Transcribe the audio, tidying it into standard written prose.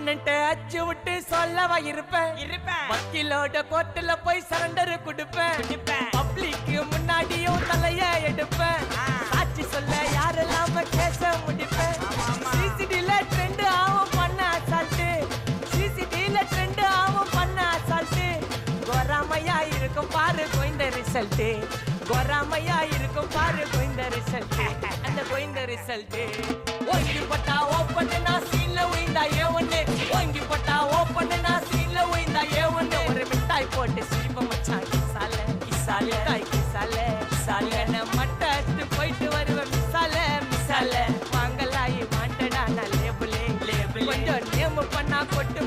அண்ணன்ட்ட அச்சு விட்டு சொல்லவா இருப்பேன் வக்கீலோட கோர்ட்டுல போய் சரண்டர் கொடுப்பேன் பப்ளிக்கு முன்னாடியும் தலைய எடுப்பேன் சாட்சி சொல்ல யாரெல்லாம கேச முடிப்பேன் சிசிடில ட்ரெண்ட் ஆகும் பண்ண அசால்ட்டு சிசிடில ட்ரெண்ட் ஆகும் பண்ண அசால்ட்டு கோராமையா இருக்கும் பாரு கோயிந்த ரிசல்ட் கோராமையா இருக்கும் பாரு கோயிந்த ரிசல்ட் அந்த கோயிந்த ரிசல்ட் ஓங்கி பட்டா ஓப்பன் நான் சீன்ல உயிந்தா ஏவன்னு ஓங்கி பட்டா ஓப்பன் நான் சீன்ல உயிந்தா ஏவன்னு ஒரு மிட்டாய் போட்டு சீப்ப மச்சான் கிசால கிசால தாய் கிசால கிசால நான் மட்டை அடிச்சு போயிட்டு வருவேன் மிசால மிசால வாங்கலாயி மாட்டடா நான் லேபிளே லேபிள் கொஞ்சம் நேம் பண்ணா கொட்டு